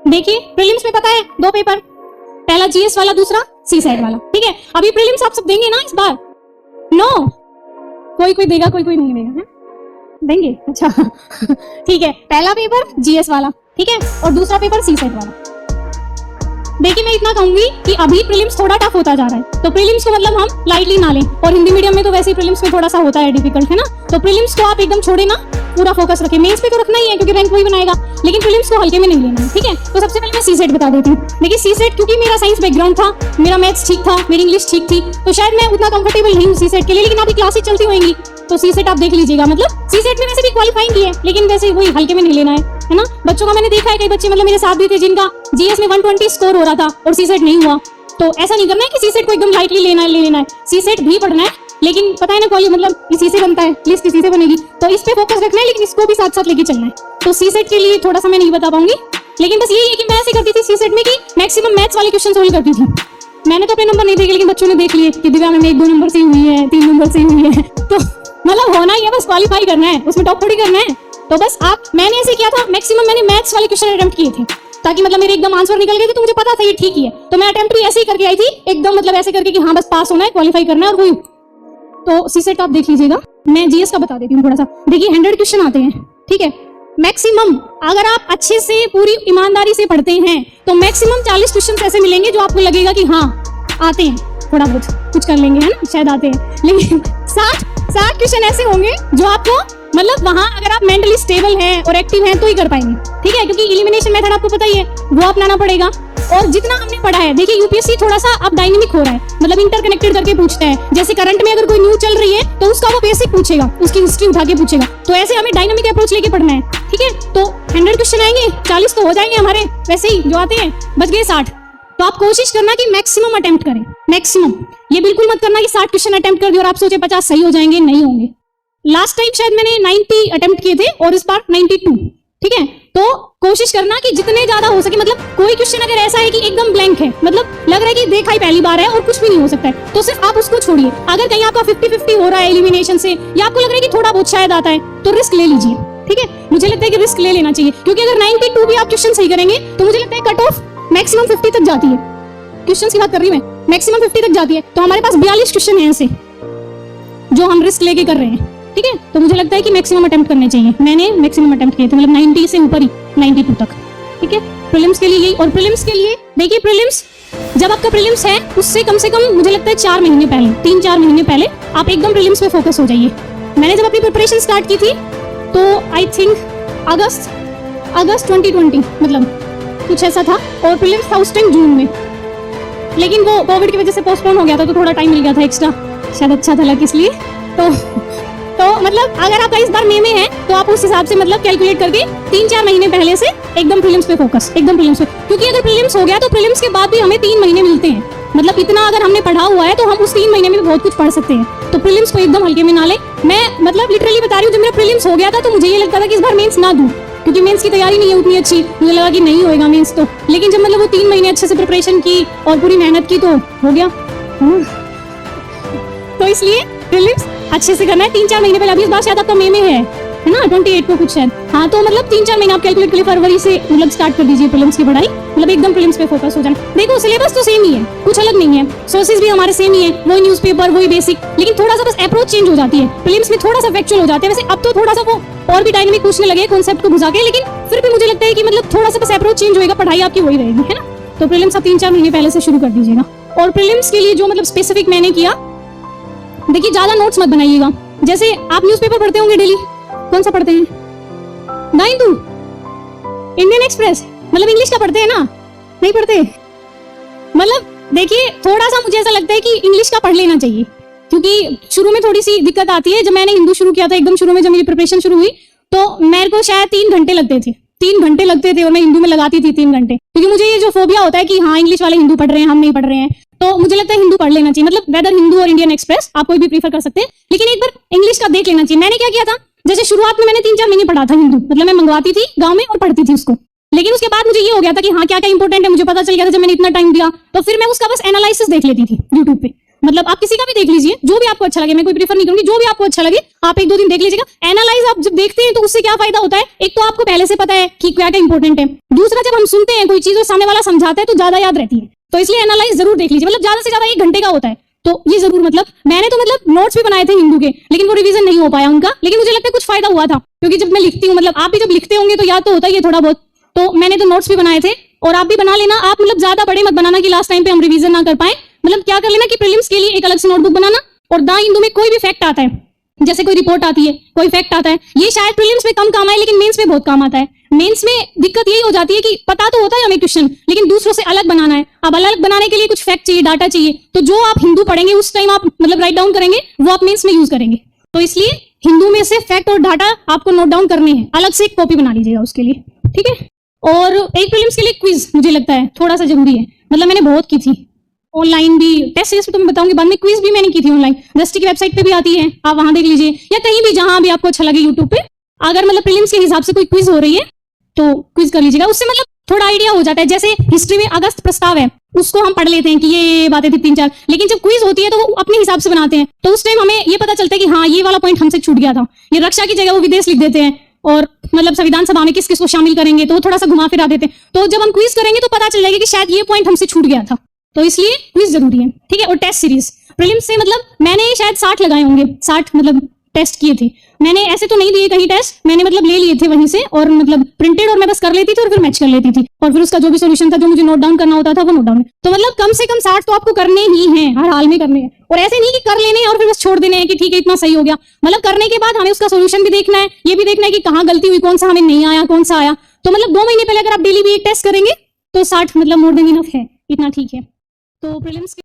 देखिए प्रीलिम्स में पता है 2 पेपर, पहला जीएस वाला, दूसरा सीसेट वाला। ठीक है, अभी प्रीलिम्स आप सब देंगे ना इस बार? नो, कोई देगा, कोई नहीं देगा, है? देंगे? अच्छा ठीक है, पहला पेपर जीएस वाला, ठीक है, और दूसरा पेपर सीसेट वाला। देखिए मैं इतना कहूंगी कि अभी प्रीलिम्स थोड़ा टफ होता जा रहा है, तो प्रीलिम्स को मतलब हम लाइटली ना लें, और हिंदी मीडियम में तो वैसे ही प्रीलिम्स में थोड़ा सा होता है डिफिकल्ट, है ना? तो प्रीलिम्स को आप एकदम छोड़े ना, पूरा फोकस रखें। मेंस पे तो रखना ही है क्योंकि रैंक वही बनाएगा, लेकिन प्रीलिम्स को हल्के में नहीं लेना है, ठीक है? तो सबसे पहले मैं सीसेट बता देती हूँ। देखिए सीसेट, क्योंकि मेरा साइंस बैकग्राउंड था, मेरा मैथ्स ठीक था, मेरी इंग्लिश ठीक थी, तो शायद मैं उतना कंफर्टेबल नहीं हूँ सीसेट के लिए, लेकिन आपकी क्लासेस चलती होंगी तो सीसेट आप देख लीजिएगा। मतलब सीसेट में वैसे भी क्वालिफाइंग की है, लेकिन वैसे वही हल्के में नहीं लेना है ना? बच्चों का मैंने देखा है, कई बच्चे मतलब मेरे साथ भी थे जिनका जीएस में 120 स्कोर हो रहा था और सीसेट नहीं हुआ। तो ऐसा नहीं करना है कि सीसेट को एकदम लाइटली ले लेना है, सीसेट भी पढ़ना है, लेकिन पता है ना कॉलेज मतलब इसी से बनता है, लिस्ट इसी से बनेगी, तो इस पे फोकस रखना है, लेकिन इसको भी साथ साथ लेके चलना है। तो सीसेट के लिए थोड़ा सा मैं नहीं बता पाऊंगी, लेकिन बस यही है कि मैं ऐसे करती थी सीसेट में कि मैक्सिमम मैथ्स वाले क्वेश्चन सोल्व करती थी। मैंने तो अपने नंबर नहीं देखे, लेकिन बच्चों ने देख लिए कि दिव्या मैम 1-2 नंबर से हुई है, 3 नंबर से हुई है, तो मतलब होना ही है, बस क्वालिफाई करना है, उसमें टॉप थोड़ी करना है। तो बस मैंने ऐसे किया था, मैक्सिमम मैंने मैथ्स वाले क्वेश्चन अटेम्प्ट किए थे, ताकि मतलब मेरे एकदम आंसर निकल गए थे, तो मुझे पता था ये ठीक ही है। तो मैं अटेम्प्ट भी ऐसे ही करके आई थी, एकदम मतलब ऐसे करके कि हाँ बस पास होना है, क्वालिफाई करना है, और वही। तो सीसेट आप देख लीजिएगा। मैं जीएस का बता देती हूँ थोड़ा सा। देखिए 100 क्वेश्चन आते हैं, ठीक है? मैक्सिमम अगर आप अच्छे से पूरी ईमानदारी से पढ़ते हैं तो मैक्सिमम 40 क्वेश्चन ऐसे मिलेंगे जो आपको लगेगा कि हाँ आते हैं, थोड़ा बहुत कुछ कर लेंगे, है ना, शायद आते हैं। लेकिन 60 क्वेश्चन ऐसे होंगे जो आपको मतलब वहां अगर आप मेंटली स्टेबल हैं और एक्टिव हैं तो ही कर पाएंगे, ठीक है? क्योंकि एलिमिनेशन मेथड आपको पता ही है, वो अपनाना पड़ेगा। और जितना हमने पढ़ा है, देखिए यूपीएससी थोड़ा सा अब डायनेमिक हो रहा है, मतलब इंटरकनेक्टेड करके पूछता है। जैसे करंट में अगर कोई न्यूज चल रही है तो उसका वो बेसिक पूछेगा, उसकी हिस्ट्री उठा के पूछेगा, तो ऐसे हमें डायनेमिक अप्रोच लेके पढ़ना है, ठीक है? तो 100 क्वेश्चन आएंगे, 40 तो हो जाएंगे हमारे वैसे ही जो आते हैं, बच गए 60। तो आप कोशिश करना कि मैक्सिमम अटेम्प्ट करें, मैक्सिमम। ये बिल्कुल मत करना कि 60 क्वेश्चन अटेम्प्ट कर दिए और आप सोचे 50 सही हो जाएंगे, नहीं होंगे। लास्ट टाइम शायद मैंने 90 अटेम्प्ट किए थे और इस बार 92, ठीक है? तो कोशिश करना कि जितने ज्यादा हो सके, मतलब कोई क्वेश्चन अगर ऐसा है कि एकदम ब्लैंक है, मतलब लग रहा है कि देखा ही पहली बार है और कुछ भी नहीं हो सकता है, तो सिर्फ आप उसको छोड़िए। अगर कहीं आपका 50-50 हो रहा है एलिमिनेशन से, या आपको लग रहा है कि थोड़ा बहुत शायद आता है, तो रिस्क ले लीजिए, ठीक है? मुझे लगता है कि रिस्क ले लेना चाहिए, क्योंकि अगर 92 भी आप क्वेश्चन सही करेंगे तो मुझे लगता है कट ऑफ मैक्सिमम 50 तक जाती है। क्वेश्चन की बात कर रही हूँ मैं, मैक्सिमम 50 तक जाती है। तो हमारे पास 42 क्वेश्चन है ऐसे जो हम रिस्क लेके कर रहे हैं, ठीक है? तो मुझे लगता है कि मैक्सिमम अटेम्प्ट करने चाहिए। मैंने मैक्सिमम अटेम्प्ट किए थे, मतलब 90 से ऊपर ही, 92 तक, ठीक है? प्रीलिम्स के लिए यही। और प्रीलिम्स के लिए देखिए, प्रीलिम्स जब आपका प्रीलिम्स है उससे कम से कम मुझे लगता है 4 महीने पहले, 3-4 महीने पहले आप एकदम प्रीलिम्स पे फोकस हो जाइए। मैंने जब अपनी प्रिपरेशन स्टार्ट की थी तो आई थिंक अगस्त 2020 मतलब कुछ ऐसा था, और प्रीलिम्स था उस टाइम जून में, लेकिन वो कोविड की वजह से पोस्टपोन हो गया था, तो थोड़ा टाइम मिल गया था एक्स्ट्रा, शायद अच्छा था लग इसलिए। तो मतलब अगर आपका इस बार मई में है तो आप उस हिसाब से मतलब कैलकुलेट करके 3-4 महीने पहले से एकदम प्रीलिम्स पे फोकस, एकदम प्रीलिम्स पे। क्योंकि अगर प्रीलिम्स हो गया तो प्रीलिम्स के बाद भी हमें 3 महीने मिलते हैं, मतलब इतना अगर हमने पढ़ा हुआ है तो हम उस 3 महीने में भी बहुत कुछ पढ़ सकते हैं। तो प्रीलिम्स को एकदम हल्के में ना ले। मैं मतलब लिटरली बता रही हूँ, जब मेरा प्रीलिम्स हो गया था तो मुझे ये लगता था कि इस बार मेंस ना दूं, क्योंकि मेंस की तैयारी नहीं है उतनी अच्छी, मुझे लगा कि नहीं होएगा मेंस तो। लेकिन जब मतलब वो 3 महीने अच्छे से प्रिपरेशन की और पूरी मेहनत की तो हो गया। तो इसलिए प्रीलिम्स अच्छे से करना है 3-4 महीने पहले। अभी इस बार शायद आपका मई में है ना, 28 को कुछ शायद, हाँ। तो मतलब 3-4 महीने आप कैलकुलेट कर लिए, फरवरी से मतलब स्टार्ट कर दीजिए प्रीलिम्स की पढ़ाई, मतलब एकदम प्रीलिम्स पे फोकस हो जाना। देखो सिलेबस तो सेम ही है, कुछ अलग नहीं है, सोर्सेज भी हमारे सेम ही है, वही न्यूज़पेपर, वही बेसिक, लेकिन थोड़ा सा बस अप्रोच चेंज हो जाती है। प्रीलिम्स में थोड़ा सा फैक्चुअल हो जाते हैं, वैसे अब तो थोड़ा सा वो और भी डायनेमिक पूछने लगे कॉन्सेप्ट को घुसा के, लेकिन फिर भी मुझे लगता है कि मतलब थोड़ा सा बस अप्रोच चेंज होएगा, पढ़ाई आपकी वही रहेगी, है ना? तो प्रीलिम्स आप 3-4 महीने पहले से शुरू कर दीजिएगा। और प्रीलिम्स के लिए जो मतलब स्पेसिफिक मैंने किया, देखिए ज्यादा नोट्स मत बनाइएगा। जैसे आप न्यूज़पेपर पढ़ते होंगे डेली, कौन सा पढ़ते हैं? द हिंदू, इंडियन एक्सप्रेस, मतलब इंग्लिश का पढ़ते हैं ना? नहीं पढ़ते? मतलब देखिए थोड़ा सा मुझे ऐसा लगता है कि इंग्लिश का पढ़ लेना चाहिए, क्योंकि शुरू में थोड़ी सी दिक्कत आती है। जब मैंने हिंदू शुरू किया था, एकदम शुरू में जब मेरी प्रिपरेशन शुरू हुई, तो मेरे को शायद 3 घंटे लगते थे, 3 घंटे लगते थे, और मैं हिंदू में लगाती थी 3 घंटे, क्योंकि मुझे ये जो फोबिया होता है कि हाँ इंग्लिश वाले हिंदू पढ़ रहे हैं, हम नहीं पढ़ रहे हैं, तो मुझे लगता है हिंदू पढ़ लेना चाहिए। मतलब वेदर हिंदू और इंडियन एक्सप्रेस आप कोई भी प्रीफर कर सकते हैं, लेकिन एक बार इंग्लिश का देख लेना चाहिए। मैंने क्या किया था, जैसे शुरुआत में मैंने 3-4 महीने पढ़ा था हिंदू, मतलब मैं मंगवाती थी गाँव में और पढ़ती थी उसको, लेकिन उसके बाद मुझे ये हो गया था कि हाँ क्या क्या इंपॉर्टेंट है मुझे पता चल गया था जब मैंने इतना टाइम दिया। तो फिर मैं उसका बस एनालिसिस देख लेती थी यूट्यूब पे। मतलब आप किसी का भी देख लीजिए, जो भी आपको अच्छा लगे, मैं कोई प्रीफर नहीं करूंगी, जो भी आपको अच्छा लगे आप 1-2 दिन देख लीजिएगा। एनालाइज आप जब देखते हैं तो उससे क्या फायदा होता है, एक तो आपको पहले से पता है कि क्या क्या इंपॉर्टेंट है, दूसरा जब हम सुनते हैं कोई चीज और सामने वाला समझाता है तो ज्यादा याद रहती है। तो इसलिए एनालाइज जरूर देख लीजिए, मतलब ज्यादा से ज्यादा 1 घंटे का होता है। तो ये जरूर, मतलब मैंने तो मतलब नोट्स भी बनाए थे हिंदू के, लेकिन वो रिवीजन नहीं हो पाया उनका, लेकिन मुझे लगता है कुछ फायदा हुआ था, क्योंकि जब मैं लिखती हूँ, मतलब आप भी जब लिखते होंगे तो याद तो होता ही है थोड़ा बहुत। तो मैंने तो नोट्स भी बनाए थे, और आप भी बना लेना। आप मतलब ज्यादा बड़े मत बनाना कि लास्ट टाइम पे हम रिवीजन ना कर पाए। मतलब क्या कर लेना कि प्रीलिम्स के लिए एक अलग से नोटबुक बनाना, और दा हिंदू में कोई भी फैक्ट आता है, जैसे कोई रिपोर्ट आती है, कोई फैक्ट आता है, ये शायद प्रीलिम्स में कम काम आए लेकिन मेंस में बहुत काम आता है। मेंस में दिक्कत यही हो जाती है कि पता तो होता है हमें क्वेश्चन, लेकिन दूसरों से अलग बनाना है। अब अलग बनाने के लिए कुछ फैक्ट चाहिए, डाटा चाहिए, तो जो आप हिंदू पढ़ेंगे उस टाइम आप मतलब राइट डाउन करेंगे, वो आप मेंस में यूज करेंगे। तो इसलिए हिंदू में से फैक्ट और डाटा आपको नोट डाउन करने हैं, अलग से एक कॉपी बना लीजिएगा उसके लिए, ठीक है। और एक प्रीलिम्स के लिए क्विज मुझे लगता है थोड़ा सा जरूरी है, मतलब मैंने बहुत की थी ऑनलाइन भी, टेस्ट सीरीज तो मैं बताऊंगी बाद में, क्विज भी मैंने की थी ऑनलाइन, दृष्टि की वेबसाइट पे भी आती है, आप वहां देख लीजिए, या कहीं भी जहां भी आपको अच्छा लगे यूट्यूब पे। अगर मतलब प्रीलिम्स के हिसाब से कोई क्विज हो रही है तो क्विज कर लीजिएगा, उससे मतलब थोड़ा आइडिया हो जाता है। जैसे हिस्ट्री में अगस्त प्रस्ताव है, उसको हम पढ़ लेते हैं कि ये बातें थी 3-4, लेकिन जब क्विज होती है तो वो अपने हिसाब से बनाते हैं, तो उस टाइम हमें ये पता चलता है कि हाँ ये वाला पॉइंट हमसे छूट गया था। ये रक्षा की जगह वो विदेश लिख देते हैं, और मतलब संविधान सभा में किस किस को शामिल करेंगे तो वो थोड़ा सा घुमा फिरा देते हैं। तो जब हम क्विज करेंगे तो पता चल जाएगा कि शायद ये पॉइंट हमसे छूट गया था, तो इसलिए क्विज जरूरी है, ठीक है। और टेस्ट सीरीज प्रीलिम्स से मतलब मैंने शायद 60 लगाए होंगे, 60 मतलब टेस्ट किए थे मैंने, ऐसे तो नहीं दिए कहीं टेस्ट, मैंने मतलब ले लिए थे वहीं से, और मतलब प्रिंटेड, और मैं बस कर लेती थी और फिर मैच कर लेती थी, और फिर उसका जो भी सॉल्यूशन था जो मुझे नोट डाउन करना होता था वो नोट डाउन। तो मतलब कम से कम 60 तो आपको करने ही हैं, हर हाल में करने हैं, और ऐसे नहीं कि कर लेने हैं और फिर बस छोड़ देने हैं कि ठीक है इतना सही हो गया। मतलब करने के बाद हमें उसका सोल्यूशन भी देखना है, ये भी देखना है कि कहाँ गलती हुई, कौन सा हमें नहीं आया, कौन सा आया। तो मतलब 2 महीने पहले अगर आप डेली भी एक टेस्ट करेंगे तो 60 मतलब मोर देन इनफ है, इतना ठीक है। तो प्रीलिम्स